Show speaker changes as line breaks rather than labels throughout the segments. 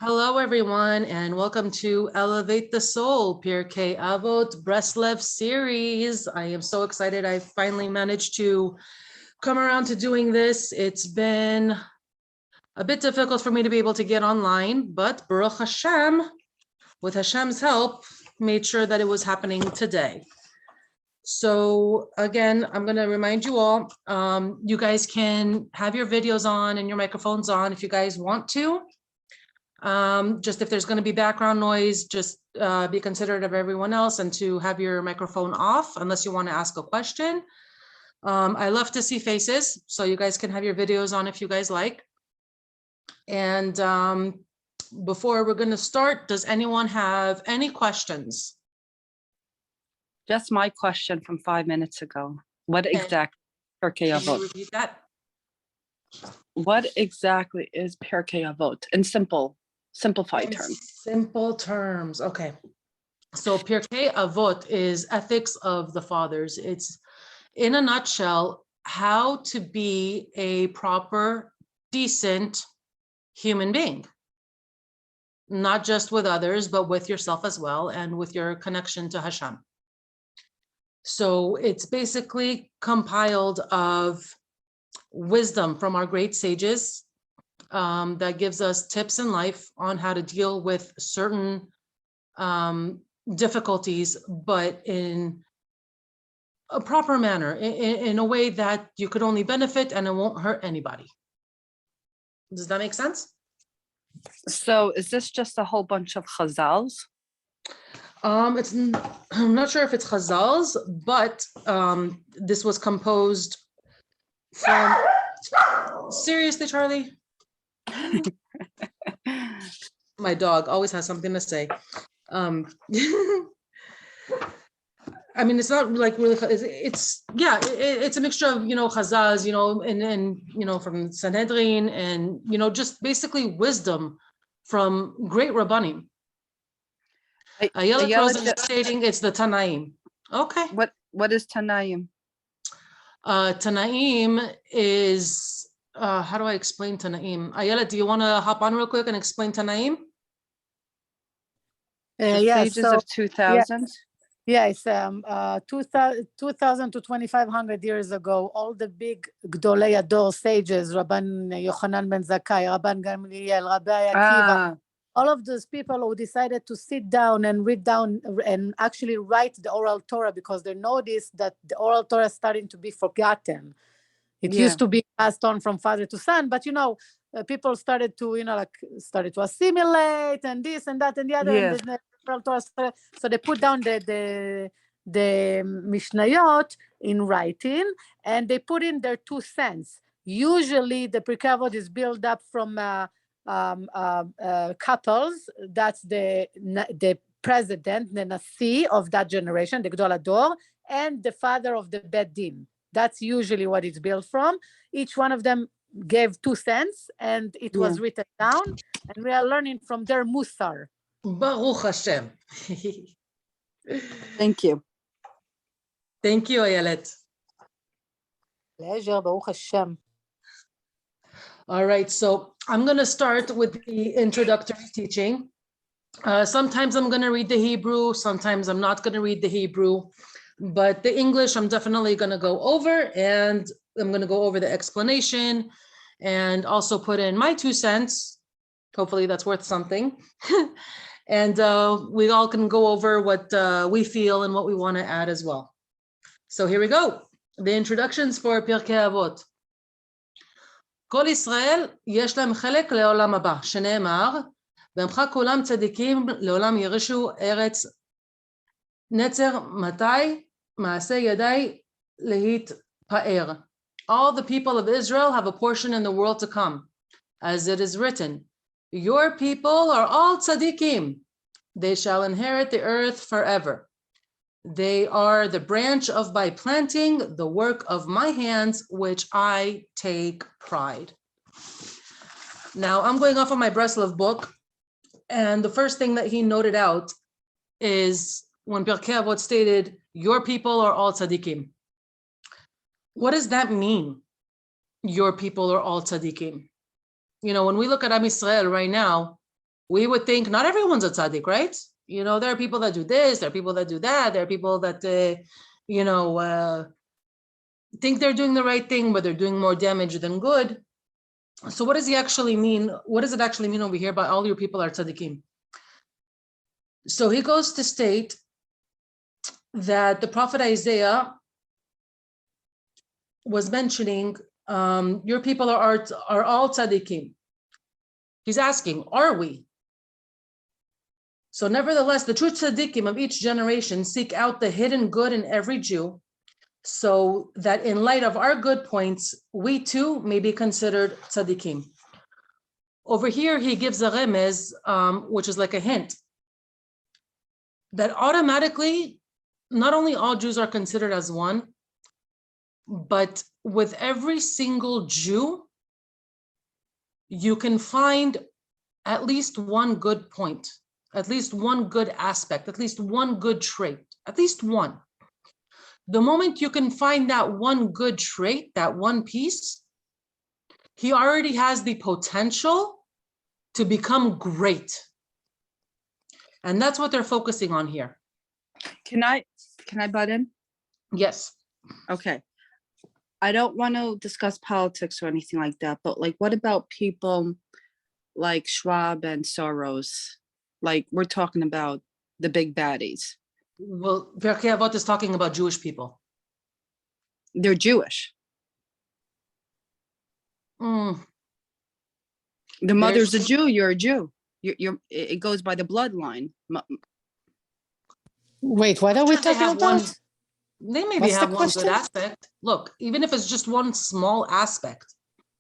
Hello, everyone, and welcome to Elevate the Soul, Pirkey Avot Breslov series. I am so excited. I finally managed to come around to doing this. It's been a bit difficult for me to be able to get online, but Baruch Hashem, with Hashem's help, made sure that it was happening today. So again, I'm going to remind you all, you guys can have your videos on and your microphones on if you guys want to. Just if there's going to be background noise, just be considerate of everyone else and to have your microphone off unless you want to ask a question. I love to see faces, so you guys can have your videos on if you guys like. And before we're going to start, does anyone have any questions?
Just my question from 5 minutes ago. What exactly Pirkei Avot?
Can you repeat that?
What exactly is Pirkei Avot in simplified terms?
Simple terms. Okay. So Pirkei Avot is ethics of the fathers. It's, in a nutshell, how to be a proper, decent human being. Not just with others, but with yourself as well, and with your connection to Hashem. So it's basically compiled of wisdom from our great sages that gives us tips in life on how to deal with certain difficulties, but in a proper manner, in a way that you could only benefit and it won't hurt anybody. Does that make sense?
So is this just a whole bunch of chazals?
I'm not sure if it's chazals, but this was composed from, seriously, Charlie? My dog always has something to say. I mean, it's not like really, it's a mixture of, chazals, and from Sanhedrin and, just basically wisdom from great Rabbanim. Ayala is stating it's the Tanaim. Okay.
What is Tanaim?
Tanaim is, how do I explain Tanaim? Ayala, do you want to hop on real quick and explain Tanaim?
Sages of 2000?
Yes, 2000 to 2500 years ago, all the big Gdolei Ador sages, Rabban Yochanan ben Zakkai, Rabban Gamliel, Rabbi Akiva, all of those people who decided to sit down and read down and actually write the oral Torah because they noticed that the oral Torah is starting to be forgotten. It used to be passed on from father to son, but people started to, started to assimilate and this and that and the other. And the oral Torah started, so they put down the Mishnayot in writing, and they put in their 2 cents. Usually, the Pirkei Avot is built up from couples. That's the president, the Nasi of that generation, the Gdol Ador, and the father of the Bet Din. That's usually what it's built from. Each one of them gave 2 cents, and it was written down, and we are learning from their Musar.
Baruch Hashem.
Thank you.
Thank you, Ayelet.
Pleasure, Baruch Hashem.
All right, so I'm going to start with the introductory teaching. Sometimes I'm going to read the Hebrew, sometimes I'm not going to read the Hebrew, but the English I'm definitely going to go over, and I'm going to go over the explanation and also put in my 2 cents. Hopefully that's worth something. And we all can go over what we feel and what we want to add as well. So here we go. The introductions for Pirkei Avot. כל ישראל יש להם חלק לעולם הבא, שנאמר, ועמך כולם צדיקים לעולם ירשו ארץ נצר מתי מעשה ידי להתפאר. All the people of Israel have a portion in the world to come, as it is written, your people are all tzadikim. They shall inherit the earth forever. They are the branch of my planting, the work of my hands, which I take pride. Now, I'm going off of my Breslov book, and the first thing that he noted out is when Pirkei Avot stated, your people are all tzadikim. What does that mean? Your people are all tzadikim. When we look at Am Yisrael right now, we would think not everyone's a tzaddik, right? You know, there are people that do this, there are people that do that, there are people that, think they're doing the right thing, but they're doing more damage than good. So what does he actually mean? What does it actually mean over here by all your people are tzaddikim? So he goes to state that the prophet Isaiah was mentioning, your people are all tzaddikim. He's asking, are we? So nevertheless, the true tzaddikim of each generation seek out the hidden good in every Jew, so that in light of our good points, we too may be considered tzaddikim. Over here, he gives a remez, which is like a hint, that automatically, not only all Jews are considered as one, but with every single Jew, you can find at least one good point, at least one good aspect, at least one good trait, at least one. The moment you can find that one good trait, that one piece, he already has the potential to become great. And that's what they're focusing on here.
Can I butt in?
Yes.
Okay. I don't want to discuss politics or anything like that, but like, what about people like Schwab and Soros? Like, we're talking about the big baddies.
Well, Pirkey Avot is talking about Jewish people.
They're Jewish. The mother's a Jew, you're a Jew. It goes by the bloodline.
Wait, what are we talking about?
They maybe have one good aspect. Look, even if it's just one small aspect,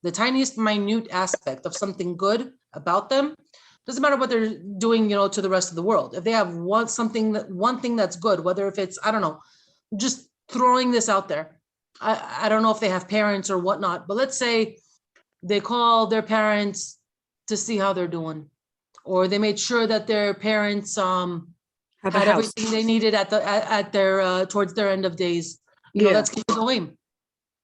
the tiniest minute aspect of something good about them, doesn't matter what they're doing, to the rest of the world. If they have one thing that's good, whether if it's, I don't know, just throwing this out there. I don't know if they have parents or whatnot, but let's say they call their parents to see how they're doing, or they made sure that their parents had everything they needed at their towards their end of days. That's Kiddushim.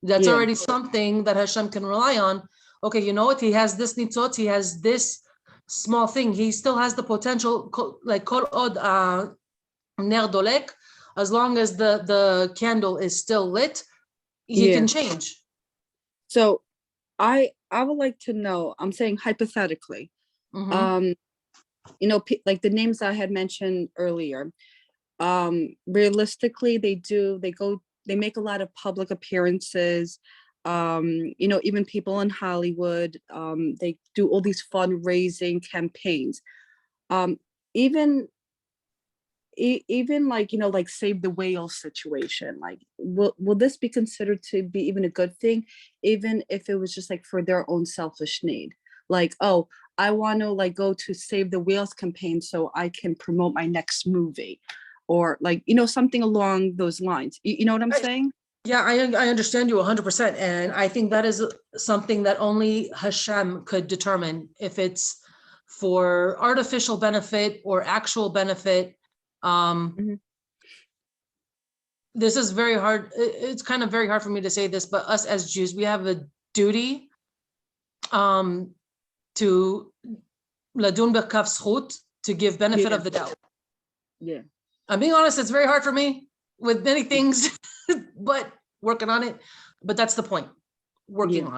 That's already something that Hashem can rely on. Okay, you know what? He has this nitzot, he has this small thing. He still has the potential, like kol od ner dolek, as long as the candle is still lit, he can change.
So I would like to know, I'm saying hypothetically, like the names I had mentioned earlier, realistically, they make a lot of public appearances. Even people in Hollywood, they do all these fundraising campaigns. Even like, like Save the Whale situation, like, will this be considered to be even a good thing, even if it was just like for their own selfish need? Like, oh, I want to like go to Save the Whales campaign so I can promote my next movie, or like, something along those lines. You know what I'm saying?
Yeah, I understand you 100%. And I think that is something that only Hashem could determine, if it's for artificial benefit or actual benefit. This is very hard. It's kind of very hard for me to say this, but us as Jews, we have a duty to ladun b'kaf zchut, to give benefit of the doubt.
Yeah.
I'm being honest, it's very hard for me with many things, but working on it. But that's the point, working on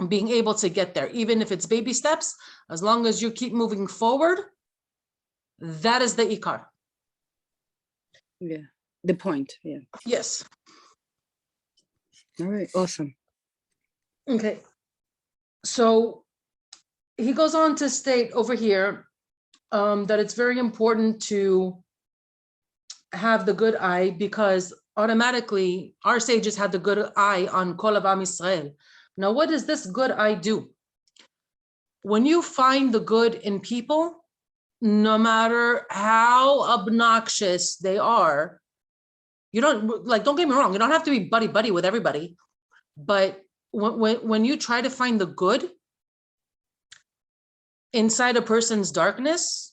it. Being able to get there, even if it's baby steps, as long as you keep moving forward, that is the ikar.
Yeah, the point. Yeah.
Yes.
All right, awesome.
Okay. So he goes on to state over here that it's very important to have the good eye, because automatically our sages had the good eye on Kol Am Yisrael. Now, what does this good eye do? When you find the good in people, no matter how obnoxious they are, you don't, like, don't get me wrong, you don't have to be buddy with everybody, but when you try to find the good inside a person's darkness,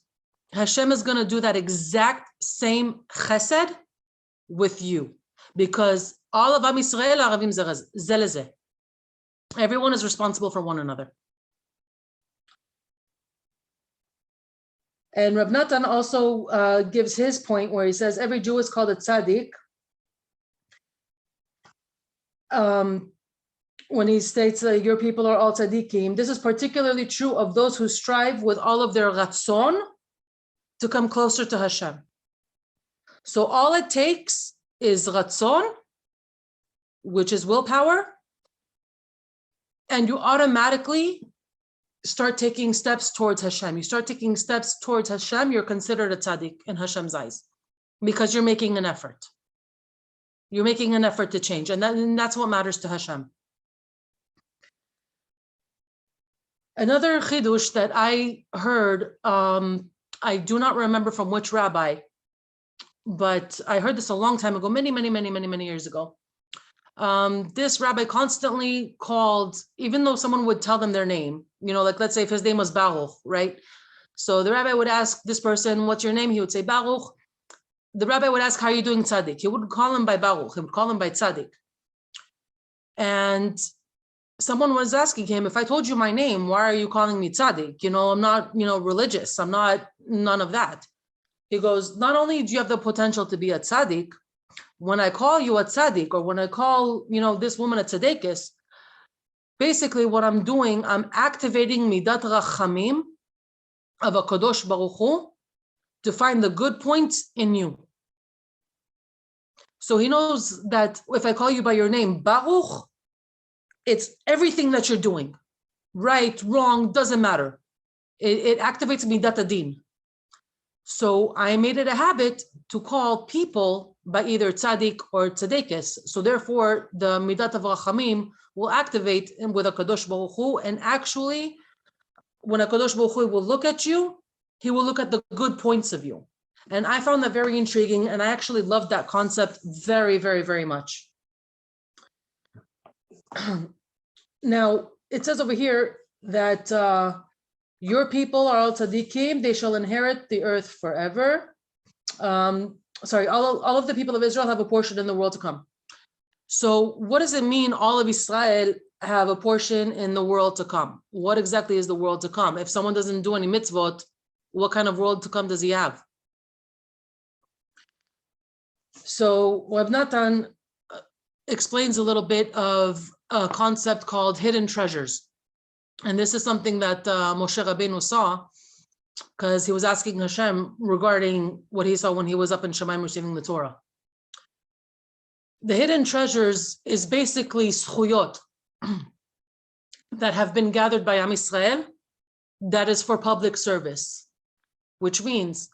Hashem is going to do that exact same chesed with you, because all of Am Yisrael aravim ze leze. Everyone is responsible for one another. And Rav Natan also gives his point where he says every Jew is called a tzaddik. When he states that your people are all tzaddikim, this is particularly true of those who strive with all of their ratzon to come closer to Hashem. So all it takes is ratzon, which is willpower, and you automatically start taking steps towards Hashem. You start taking steps towards Hashem, you're considered a tzaddik in Hashem's eyes because you're making an effort. You're making an effort to change, and that's what matters to Hashem. Another chidush that I heard, I do not remember from which rabbi, but I heard this a long time ago, many years ago. This rabbi constantly called, even though someone would tell them their name, like let's say if his name was Baruch, right? So the rabbi would ask this person, what's your name? He would say Baruch. The rabbi would ask, how are you doing tzaddik? He wouldn't call him by Baruch, he would call him by tzaddik. And someone was asking him, if I told you my name, why are you calling me tzaddik? I'm not, religious. I'm not none of that. He goes, not only do you have the potential to be a tzaddik, when I call you a tzaddik, or when I call, this woman a tzaddikis, basically what I'm doing, I'm activating midat rachamim of a kadosh baruch Hu to find the good points in you. So he knows that if I call you by your name, Baruch, it's everything that you're doing. Right, wrong, doesn't matter. It activates midat adin. So I made it a habit to call people by either tzaddik or tzaddikis. So therefore, the midat of rachamim will activate with a kadosh baruch Hu, and actually, when a kadosh baruch Hu will look at you, he will look at the good points of you. And I found that very intriguing, and I actually loved that concept very, very, very much. Now, it says over here that your people are all tzaddikim, they shall inherit the earth forever. All of the people of Israel have a portion in the world to come. So what does it mean all of Israel have a portion in the world to come? What exactly is the world to come? If someone doesn't do any mitzvot, what kind of world to come does he have? So Rav Natan explains a little bit of a concept called hidden treasures. And this is something that Moshe Rabbeinu saw because he was asking Hashem regarding what he saw when he was up in Shemayim receiving the Torah. The hidden treasures is basically schuyot that have been gathered by Am Yisrael that is for public service, which means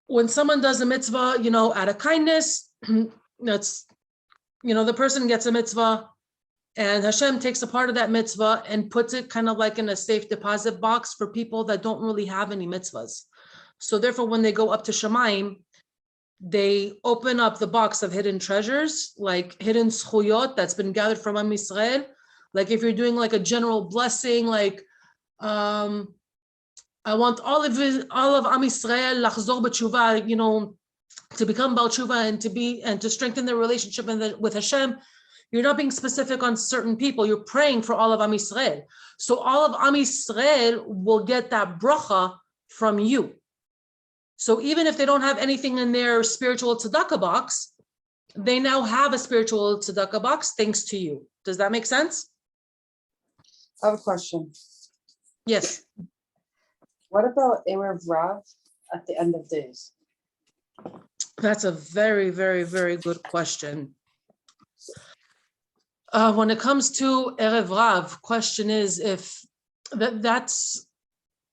when someone does a mitzvah, out of kindness, that's, the person gets a mitzvah and Hashem takes a part of that mitzvah and puts it kind of like in a safe deposit box for people that don't really have any mitzvahs. So therefore, when they go up to Shemayim, they open up the box of hidden treasures, like hidden schuyot that's been gathered from Am Yisrael. Like if you're doing like a general blessing, like I want all of Am Yisrael lachzor b'tshuva, to become Baal Tshuva and to strengthen their relationship with Hashem. You're not being specific on certain people. You're praying for all of Am Yisrael. So all of Am Yisrael will get that bracha from you. So even if they don't have anything in their spiritual tzedakah box, they now have a spiritual tzedakah box thanks to you. Does that make sense?
I have a question.
Yes.
What about Erev Rav at the end of days?
That's a very, very, very good question. When it comes to Erev Rav, question is if that's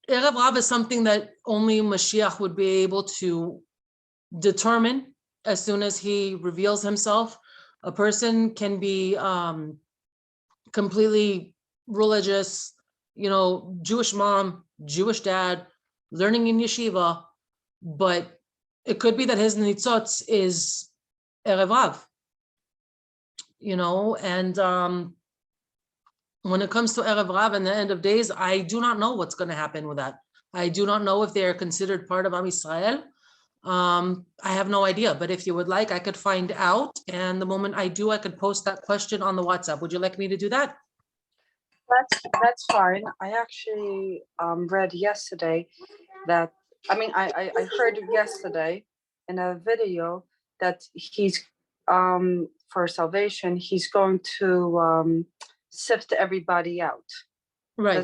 Erev Rav is something that only Mashiach would be able to determine as soon as he reveals himself. A person can be completely religious, Jewish mom, Jewish dad, learning in yeshiva, but it could be that his nitzotz is Erev Rav, and when it comes to Erev Rav and the end of days, I do not know what's going to happen with that. I do not know if they are considered part of Am Yisrael. I have no idea, but if you would like, I could find out. And the moment I do, I could post that question on the WhatsApp. Would you like me to do that?
That's fine. I actually read yesterday that, I heard yesterday in a video that he's for salvation, he's going to sift everybody out.
Right.
It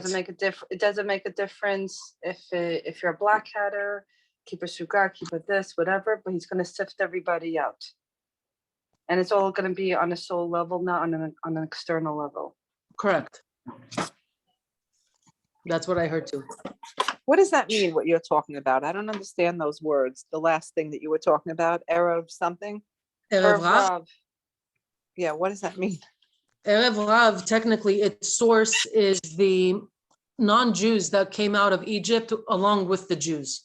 doesn't make a difference if you're a black hatter, keep a sukkah, keep a this, whatever, but he's going to sift everybody out. And it's all going to be on a soul level, not on an external level.
Correct. That's what I heard too.
What does that mean, what you're talking about? I don't understand those words. The last thing that you were talking about, Erev something?
Erev Rav.
Yeah, what does that mean?
Erev Rav, technically, its source is the non-Jews that came out of Egypt along with the Jews.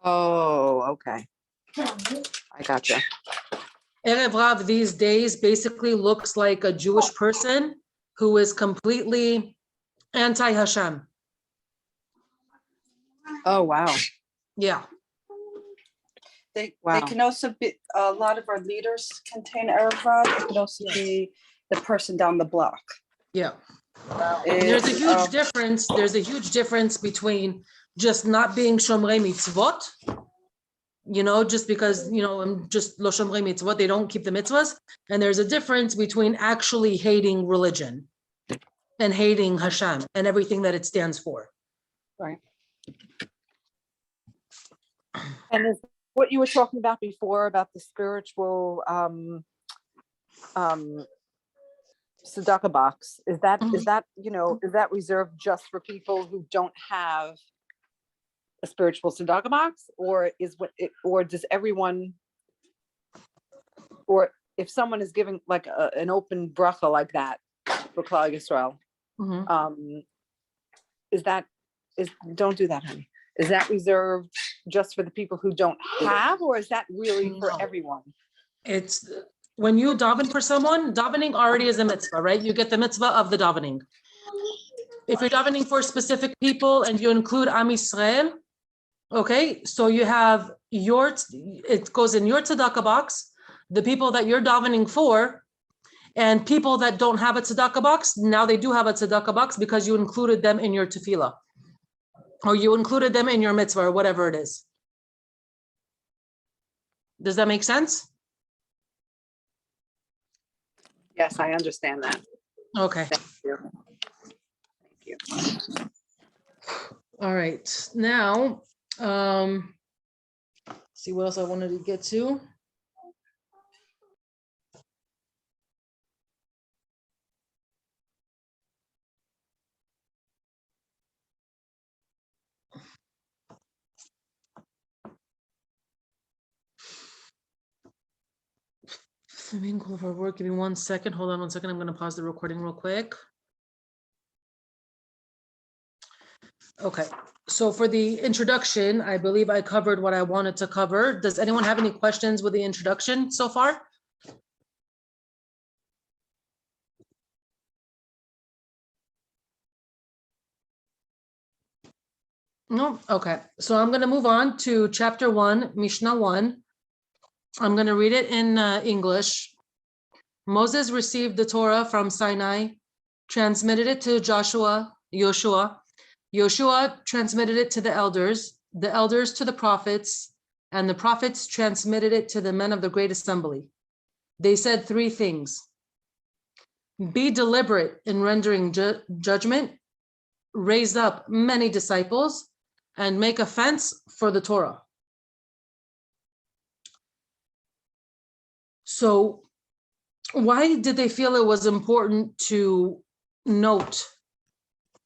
Oh, okay. I gotcha.
Erev Rav these days basically looks like a Jewish person who is completely anti-Hashem.
Oh, wow.
Yeah.
They
Wow.
can also be, a lot of our leaders contain Erev Rav. It can also be the person down the block.
Yeah. There's a huge
It's,
difference. There's a huge difference between just not being Shomrei Mitzvot, just because, I'm just Lo Shomrei Mitzvot, they don't keep the mitzvahs. And there's a difference between actually hating religion and hating Hashem and everything that it stands for.
Right. And is what you were talking about before about the spiritual tzedakah box, is that is that reserved just for people who don't have a spiritual tzedakah box, or does everyone, or if someone is giving like an open bracha like that for Klal Yisrael, don't do that, honey. Is that reserved just for the people who don't have, or is that really for everyone?
It's when you daven for someone, davening already is a mitzvah, right? You get the mitzvah of the davening. If you're davening for specific people and you include Am Yisrael, okay, so you have it goes in your tzedakah box, the people that you're davening for, and people that don't have a tzedakah box, now they do have a tzedakah box because you included them in your tefillah, or you included them in your mitzvah, or whatever it is. Does that make sense?
Yes, I understand that.
Okay.
Thank you. Thank you.
All right. Now, see what else I wanted to get to. The main goal of our work. Give me 1 second. Hold on 1 second. I'm going to pause the recording real quick. Okay. So for the introduction, I believe I covered what I wanted to cover. Does anyone have any questions with the introduction so far? No? Okay. So I'm going to move on to chapter 1, Mishnah 1. I'm going to read it in English. Moses received the Torah from Sinai, transmitted it to Joshua. Yoshua transmitted it to the elders to the prophets, and the prophets transmitted it to the men of the great assembly. They said 3 things. Be deliberate in rendering judgment, raise up many disciples, and make a fence for the Torah. So why did they feel it was important to note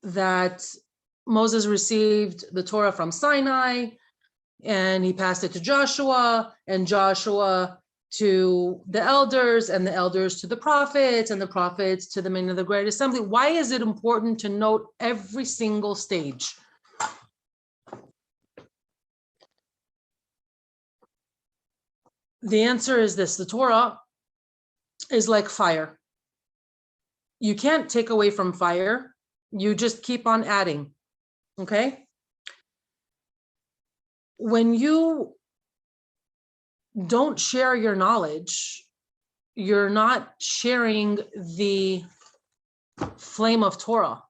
that Moses received the Torah from Sinai and he passed it to Joshua, and Joshua to the elders, and the elders to the prophets, and the prophets to the men of the great assembly? Why is it important to note every single stage? The answer is this: the Torah is like fire. You can't take away from fire. You just keep on adding, okay? When you don't share your knowledge, you're not sharing the flame of Torah.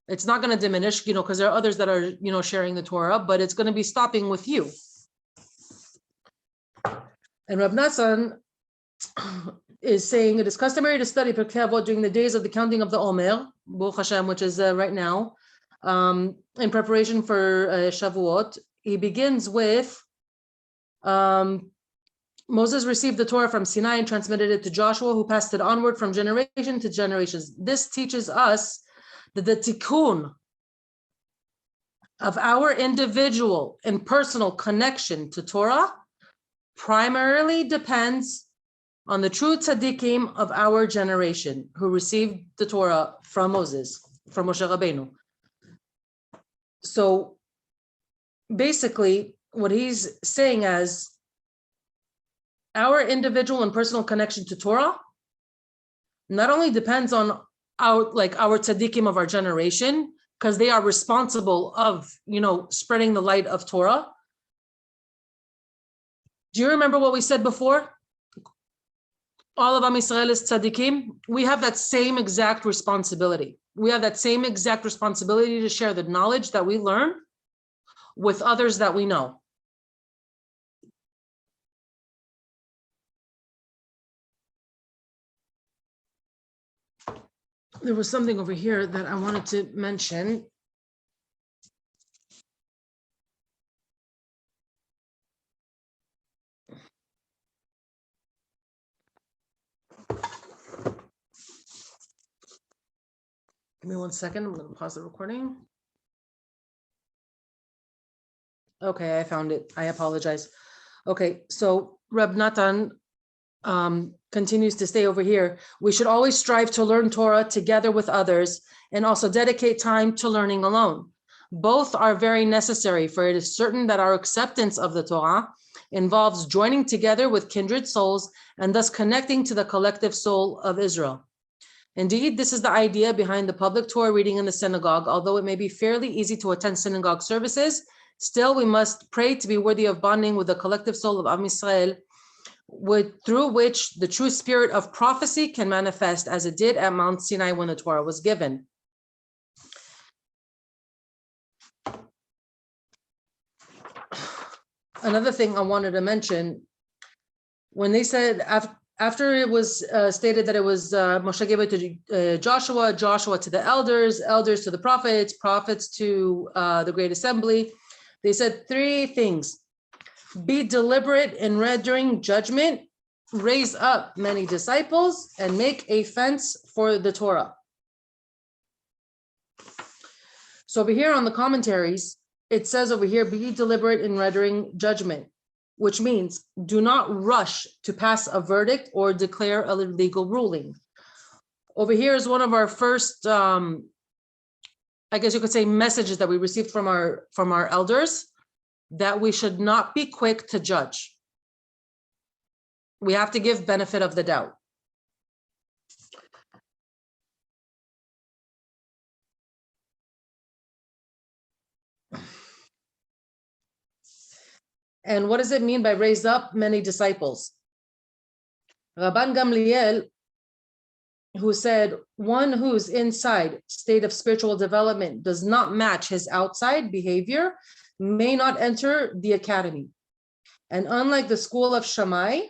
It's not going to diminish, because there are others that are, sharing the Torah, but it's going to be stopping with you. And Rab Natsan is saying it is customary to study Pirkei Avot during the days of the counting of the Omer, Baruch Hashem, which is right now, in preparation for Shavuot. He begins with Moses received the Torah from Sinai and transmitted it to Joshua, who passed it onward from generation to generations. This teaches us that the tikkun of our individual and personal connection to Torah primarily depends on the true tzaddikim of our generation who received the Torah from Moses, from Moshe Rabbeinu. So basically, what he's saying as our individual and personal connection to Torah not only depends on our tzaddikim of our generation, because they are responsible of, spreading the light of Torah. Do you remember what we said before? All of Am Yisrael is tzaddikim. We have that same exact responsibility. We have that same exact responsibility to share the knowledge that we learn with others that we know. There was something over here that I wanted to mention. Give me 1 second. I'm going to pause the recording. Okay, I found it. I apologize. Okay, so Reb Natan continues to stay over here. We should always strive to learn Torah together with others and also dedicate time to learning alone. Both are very necessary, for it is certain that our acceptance of the Torah involves joining together with kindred souls and thus connecting to the collective soul of Israel. Indeed, this is the idea behind the public Torah reading in the synagogue. Although it may be fairly easy to attend synagogue services, still we must pray to be worthy of bonding with the collective soul of Am Yisrael, through which the true spirit of prophecy can manifest, as it did at Mount Sinai when the Torah was given. Another thing I wanted to mention, when they said after it was stated that it was Moshe gave it to Joshua, Joshua to the elders, elders to the prophets, prophets to the great assembly, they said 3 things. Be deliberate in rendering judgment, raise up many disciples, and make a fence for the Torah. So over here on the commentaries, it says over here, be deliberate in rendering judgment, which means do not rush to pass a verdict or declare a legal ruling. Over here is one of our first, I guess you could say, messages that we received from our elders, that we should not be quick to judge. We have to give benefit of the doubt. And what does it mean by raise up many disciples? Rabban Gamliel, who said, one whose inside state of spiritual development does not match his outside behavior may not enter the academy. And unlike the school of Shammai,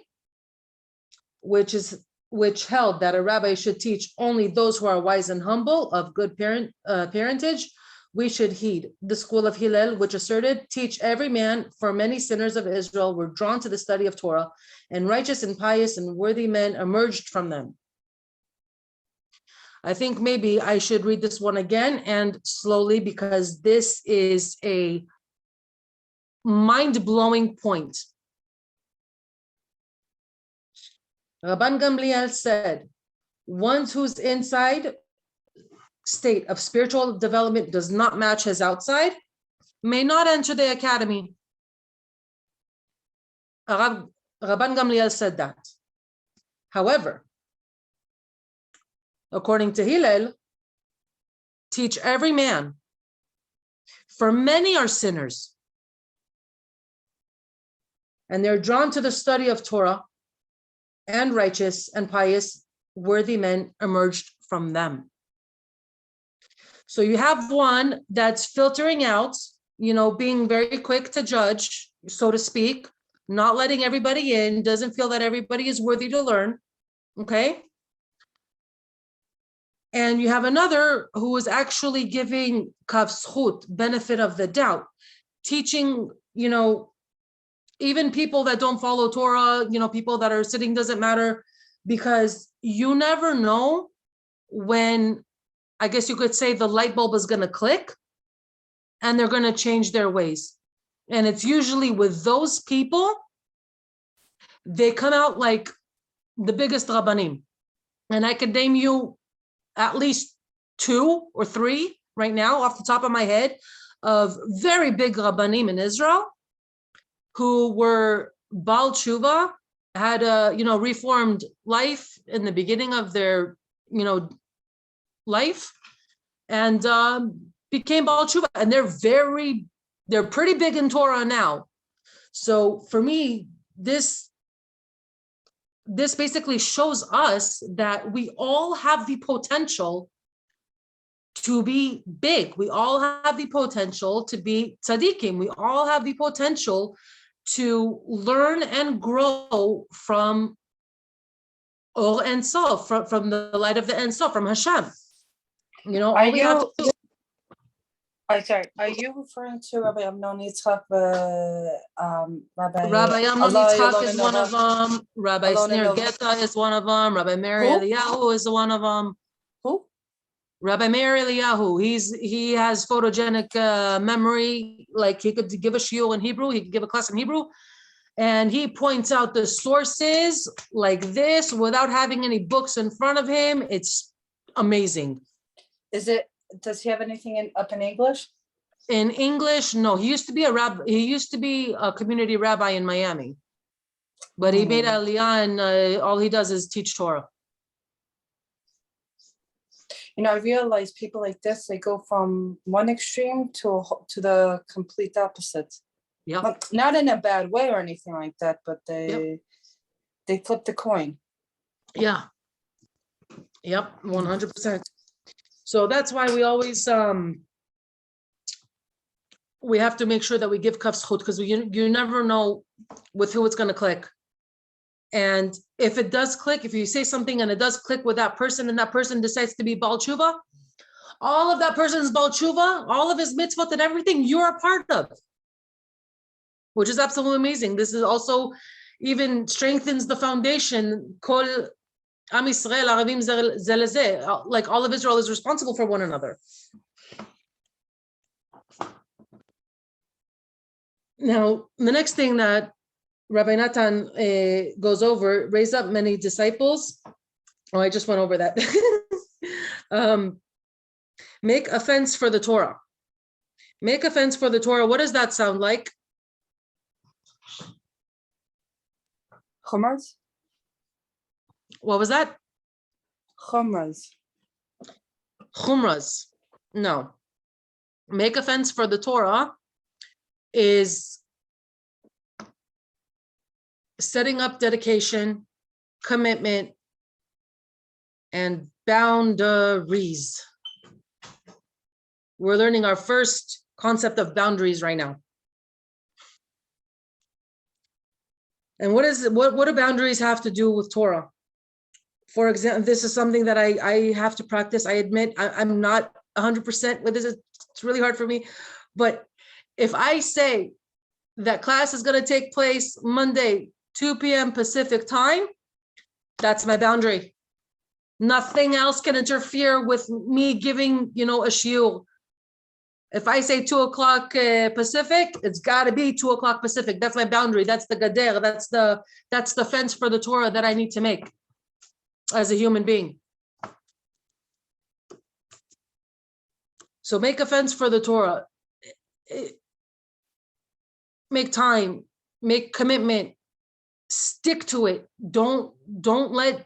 which held that a rabbi should teach only those who are wise and humble, of good parentage, we should heed the school of Hillel, which asserted, teach every man, for many sinners of Israel were drawn to the study of Torah, and righteous and pious and worthy men emerged from them. I think maybe I should read this one again and slowly, because this is a mind-blowing point. Rabban Gamliel said, one whose inside state of spiritual development does not match his outside may not enter the academy. Rabban Gamliel said that. However, according to Hillel, teach every man, for many are sinners, and they're drawn to the study of Torah, and righteous and pious worthy men emerged from them. So you have one that's filtering out, being very quick to judge, so to speak, not letting everybody in, doesn't feel that everybody is worthy to learn, okay? And you have another who is actually giving kav zchut, benefit of the doubt, teaching, even people that don't follow Torah, people that are sitting, doesn't matter, because you never know when, I guess you could say, the light bulb is going to click and they're going to change their ways. And it's usually with those people, they come out like the biggest rabbanim. And I could name you at least 2 or 3 right now off the top of my head of very big rabbanim in Israel who were Baal Tshuva, had a, reformed life in the beginning of their, life, and became Baal Tshuva. And they're pretty big in Torah now. So for me, this basically shows us that we all have the potential to be big. We all have the potential to be tzaddikim. We all have the potential to learn and grow from Or Ein Sof, from the light of the Ein Sof, from Hashem. All we have to do.
Are you referring to Rabbi Amnon Yitzchak,
Rabbi Amnon Yitzchak is one of them. Rabbi Snir Geta is one of them. Rabbi Meir Eliyahu is one of them.
Who?
Rabbi Meir Eliyahu. He has photogenic memory. Like, he could give a shiur in Hebrew. He could give a class in Hebrew. And he points out the sources like this without having any books in front of him. It's amazing.
Does he have anything up in English?
In English, no. He used to be a community rabbi in Miami, but he made Aliyah, and all he does is teach Torah.
I realize people like this, they go from one extreme to the complete opposite.
Yeah.
Not in a bad way or anything like that, but they flip the coin.
Yeah. Yep. 100%. So that's why we always we have to make sure that we give kav zchut, because you never know with who it's going to click. And if it does click, if you say something and it does click with that person, and that person decides to be Baal Tshuva, all of that person's Baal Tshuva, all of his mitzvot and everything, you're a part of, which is absolutely amazing. This is also even strengthens the foundation. Kol Am Yisrael Aravim ze lezeh, like all of Israel is responsible for one another. Now, the next thing that Rabbi Natan goes over, raise up many disciples. Oh, I just went over that. Make a fence for the Torah. Make a fence for the Torah. What does that sound like?
Chumras?
What was that?
Chumras.
Chumras. No. Make a fence for the Torah is setting up dedication, commitment, and boundaries. We're learning our first concept of boundaries right now. And what do boundaries have to do with Torah? For example, this is something that I have to practice. I admit I'm not 100% with this. It's really hard for me. But if I say that class is going to take place Monday, 2 p.m. Pacific time, that's my boundary. Nothing else can interfere with me giving, a shiur. If I say 2 o'clock Pacific, it's got to be 2 o'clock Pacific. That's my boundary. That's the gader. That's the fence for the Torah that I need to make as a human being. So make a fence for the Torah. Make time. Make commitment. Stick to it. Don't let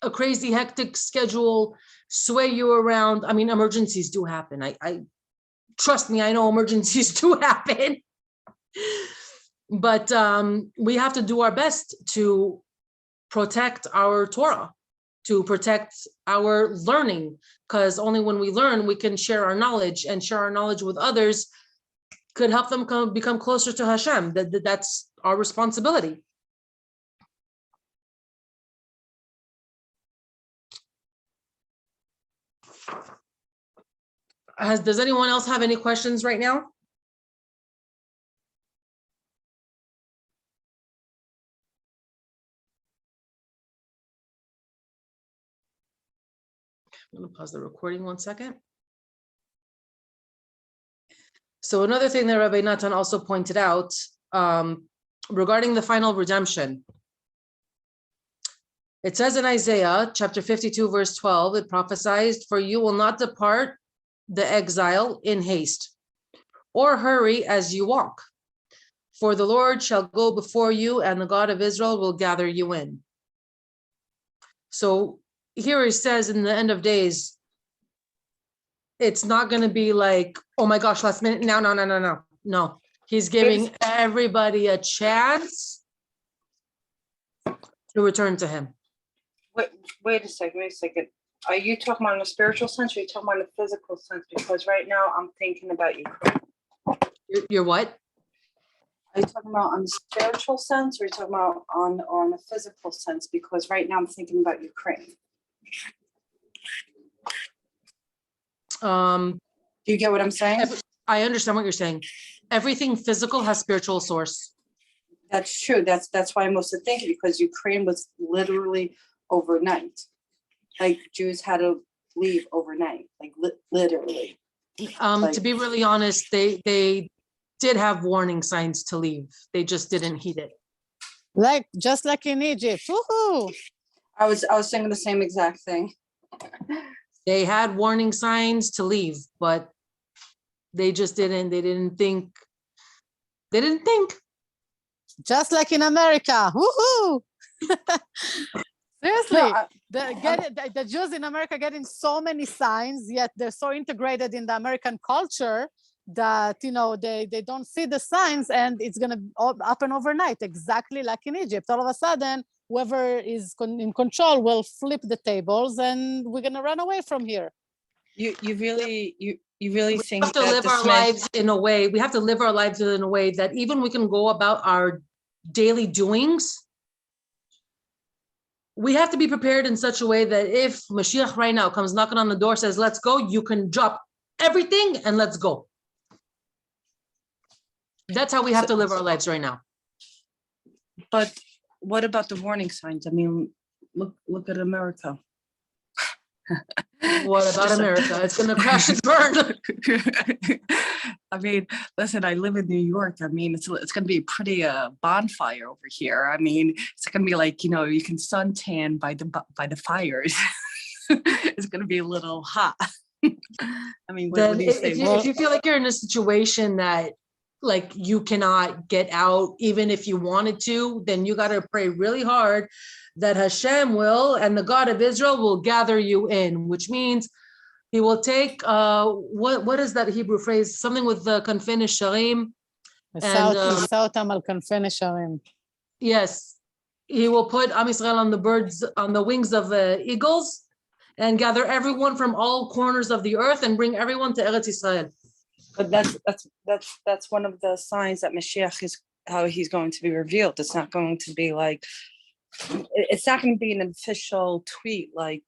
a crazy hectic schedule sway you around. I mean, emergencies do happen. I trust me, I know emergencies do happen. But we have to do our best to protect our Torah. to protect our learning, because only when we learn, we can share our knowledge, and share our knowledge with others could help them become closer to Hashem. That's our responsibility. Does anyone else have any questions right now? I'm going to pause the recording 1 second. So another thing that Rabbi Natan also pointed out regarding the final redemption. It says in Isaiah chapter 52, verse 12, it prophesied, "For you will not depart the exile in haste, or hurry as you walk. For the Lord shall go before you, and the God of Israel will gather you in." So here it says in the end of days, it's not going to be like, oh my gosh, last minute. No. He's giving everybody a chance to return to him.
Wait a second. Are you talking about in a spiritual sense, or are you talking about in a physical sense? Because right now I'm thinking about Ukraine.
You're what?
Are you talking about on the spiritual sense, or are you talking about on a physical sense? Because right now I'm thinking about Ukraine. Do you get what I'm saying?
I understand what you're saying. Everything physical has spiritual source.
That's true. That's why I'm also thinking, because Ukraine was literally overnight. Like Jews had to leave overnight, like literally.
To be really honest, they did have warning signs to leave. They just didn't heed it.
Just like in Egypt. Woohoo!
I was saying the same exact thing.
They had warning signs to leave, but they just didn't. They didn't think.
Just like in America. Woohoo! Seriously,
No,
the Jews in America getting so many signs, yet they're so integrated in the American culture that, they don't see the signs, and it's going to happen overnight, exactly like in Egypt. All of a sudden, whoever is in control will flip the tables, and we're going to run away from here.
You really think
We have to live our lives in a way. We have to live our lives in a way that even we can go about our daily doings. We have to be prepared in such a way that if Mashiach right now comes knocking on the door, says, "Let's go," you can drop everything and let's go. That's how we have to live our lives right now.
But what about the warning signs? I mean, look at America.
What about America? It's going to crash and burn.
I mean, listen, I live in New York. I mean, it's going to be a pretty bonfire over here. I mean, it's going to be like, you can suntan by the fires. It's going to be a little hot. I mean, what do you say?
If you feel like you're in a situation that like you cannot get out, even if you wanted to, then you got to pray really hard that Hashem will, and the God of Israel will gather you in, which means he will take, what is that Hebrew phrase? Something with the kanfei nesharim. Yes, he will put Am Yisrael on the wings of eagles, and gather everyone from all corners of the earth and bring everyone to Eretz Yisrael.
But that's one of the signs that Mashiach is how he's going to be revealed. It's not going to be like, it's not going to be an official tweet, like,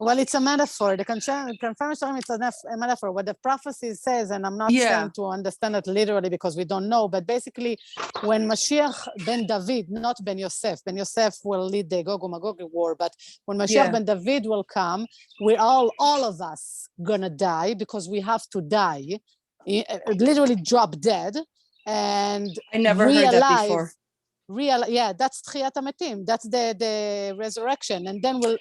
well, it's a metaphor. The confirmation is a metaphor. What the prophecy says, and I'm not saying to understand it literally because we don't know, but basically when Mashiach ben David, not ben Yosef will lead the Gog Magog war, but when Mashiach ben David will come, we're all of us gonna die, because we have to die, literally drop dead, and
I never heard that before.
That's Tchiyat HaMetim. That's the resurrection, and then we'll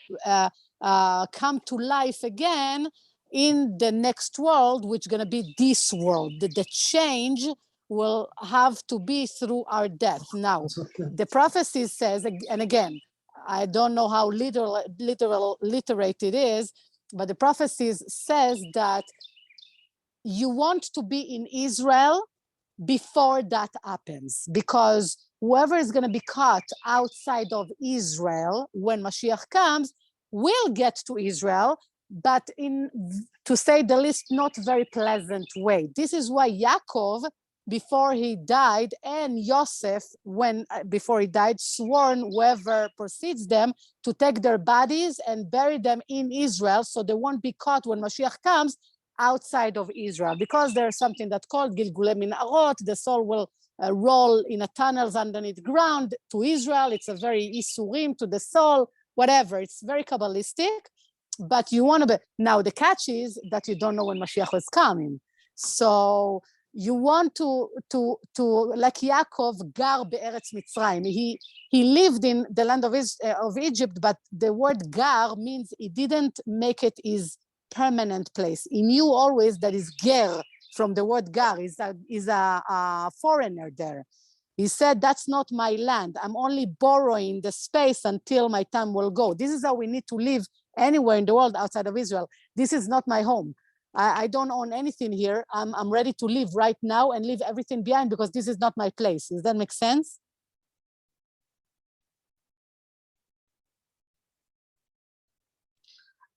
come to life again in the next world, which is going to be this world. The change will have to be through our death. Now, the prophecy says, and again, I don't know how literate it is, but the prophecies says that you want to be in Israel before that happens, because whoever is going to be caught outside of Israel when Mashiach comes will get to Israel, but in, to say the least, not very pleasant way. This is why Yaakov, before he died, and Yosef, before he died, sworn whoever precedes them to take their bodies and bury them in Israel, so they won't be caught when Mashiach comes outside of Israel, because there's something that's called Gilgulei Minarot. The soul will roll in a tunnels underneath the ground to Israel. It's a very Isurim to the soul, whatever. It's very Kabbalistic, but you want to be, now the catch is that you don't know when Mashiach is coming. So you want to like Yaakov, gar be'eretz Mitzrayim. He lived in the land of Egypt, but the word gar means he didn't make it his permanent place. He knew always that is ger, from the word gar, is a foreigner there. He said, that's not my land. I'm only borrowing the space until my time will go. This is how we need to live anywhere in the world outside of Israel. This is not my home. I don't own anything here. I'm ready to live right now and leave everything behind because this is not my place. Does that make sense?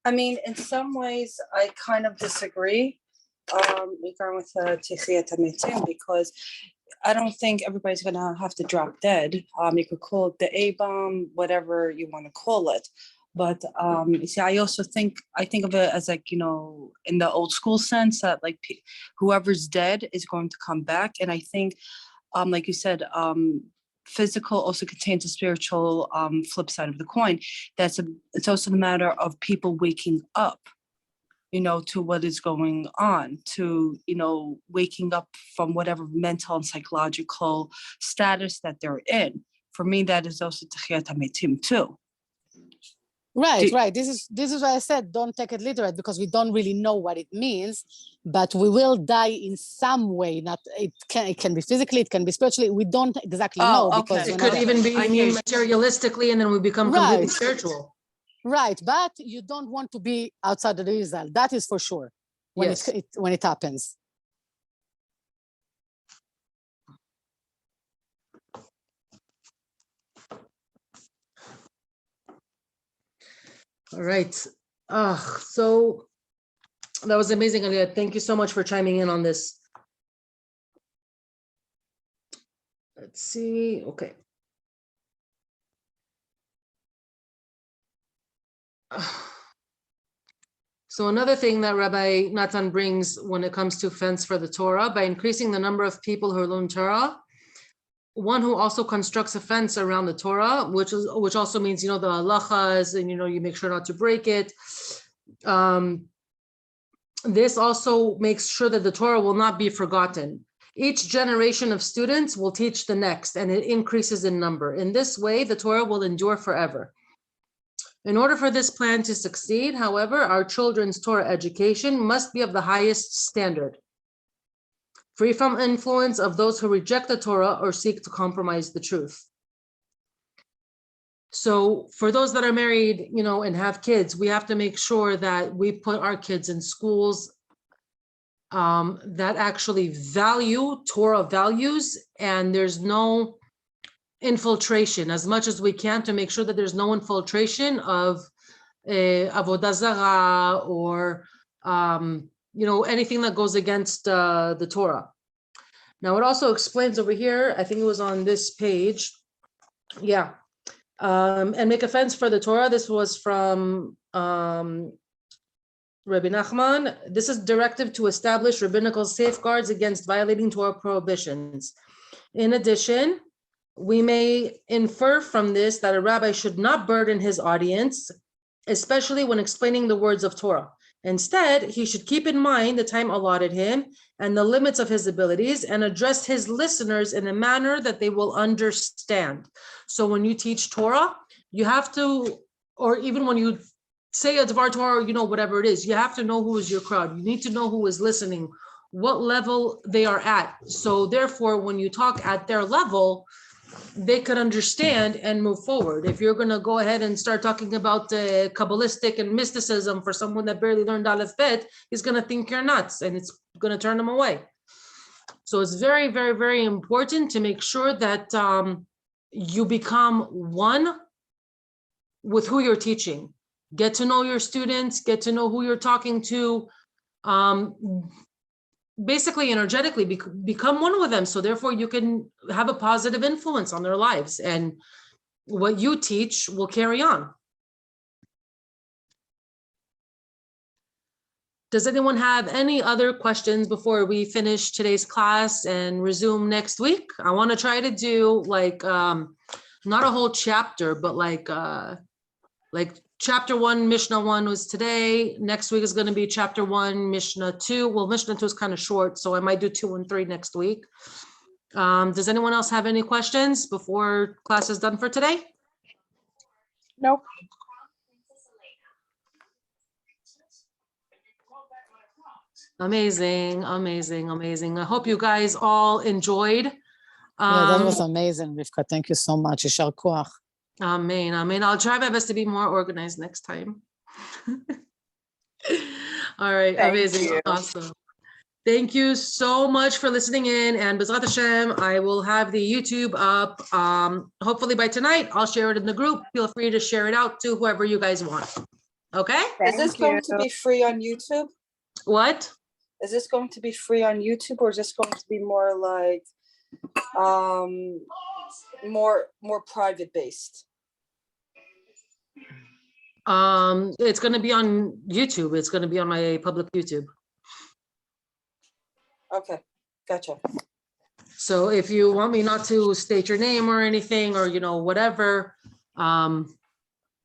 I mean, in some ways, I kind of disagree regarding with Techiyat HaMetim, because I don't think everybody's going to have to drop dead. You could call it the A-bomb, whatever you want to call it. But you see, I also think of it as like, you know, in the old school sense that like whoever's dead is going to come back. And I think, like you said, physical also contains a spiritual flip side of the coin. It's also the matter of people waking up, you know, to what is going on, to, you know, waking up from whatever mental and psychological status that they're in. For me, that is also Techiyat HaMetim too.
Right. This is why I said don't take it literate, because we don't really know what it means, but we will die in some way. Not it can be physically, it can be spiritually. We don't exactly know, because
it could even be materialistically, and then we become completely spiritual.
Right, but you don't want to be outside of Israel. That is for sure. When it happens.
All right. So that was amazing, Aliyah. Thank you so much for chiming in on this. Let's see. Okay. So another thing that Rabbi Natan brings when it comes to fence for the Torah, by increasing the number of people who learn Torah, one who also constructs a fence around the Torah, which also means, you know, the halachas, and, you know, you make sure not to break it. This also makes sure that the Torah will not be forgotten. Each generation of students will teach the next, and it increases in number. In this way, the Torah will endure forever. In order for this plan to succeed, however, our children's Torah education must be of the highest standard, free from influence of those who reject the Torah or seek to compromise the truth. So for those that are married, you know, and have kids, we have to make sure that we put our kids in schools that actually value Torah values, and there's no infiltration, as much as we can, to make sure that there's no infiltration of avodah zarah or you know, anything that goes against the Torah. Now it also explains over here, I think it was on this page, and make a fence for the Torah. This was from Rabbi Nachman. This is directive to establish rabbinical safeguards against violating Torah prohibitions. In addition, we may infer from this that a rabbi should not burden his audience, especially when explaining the words of Torah. Instead, he should keep in mind the time allotted him and the limits of his abilities, and address his listeners in a manner that they will understand. So when you teach Torah, you have to, or even when you say a Dvar Torah, you know, whatever it is, you have to know who is your crowd. You need to know who is listening, what level they are at. So therefore, when you talk at their level, they could understand and move forward. If you're going to go ahead and start talking about Kabbalistic and mysticism for someone that barely learned Aleph Bet, he's going to think you're nuts, and it's going to turn them away. So it's very, very, very important to make sure that you become one with who you're teaching. Get to know your students, get to know who you're talking to. Basically, energetically, become one with them. So therefore, you can have a positive influence on their lives. And what you teach will carry on. Does anyone have any other questions before we finish today's class and resume next week? I want to try to do like, not a whole chapter, but like chapter 1, Mishnah 1 was today. Next week is going to be chapter 1, Mishnah 2. Well, Mishnah 2 is kind of short, so I might do 2 and 3 next week. Does anyone else have any questions before class is done for today?
Nope.
Amazing, amazing, amazing. I hope you guys all enjoyed.
Yeah, that was amazing, Rivka. Thank you so much. Yishar koach.
Amen, amen. I'll try my best to be more organized next time. All right,
Thank
amazing,
you.
awesome. Thank you so much for listening in, and B'ezrat Hashem, I will have the YouTube up. Hopefully by tonight, I'll share it in the group. Feel free to share it out to whoever you guys want. Okay?
Is this going to be free on YouTube?
What?
Is this going to be free on YouTube, or is this going to be more like more private based?
It's going to be on YouTube. It's going to be on my public YouTube.
Okay, gotcha.
So if you want me not to state your name or anything, or whatever,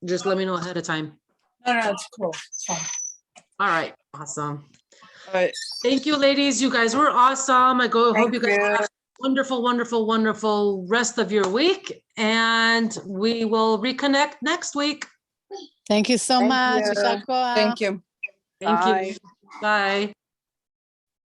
just let me know ahead of time.
No, it's cool. It's fine.
All right, awesome.
All right.
Thank you, ladies. You guys were awesome. I hope you guys
you.
have a wonderful, wonderful, wonderful rest of your week, and we will reconnect next week.
Thank you so
Thank
much.
you.
Yishar koach.
Thank you.
Thank
Bye.
you. Bye.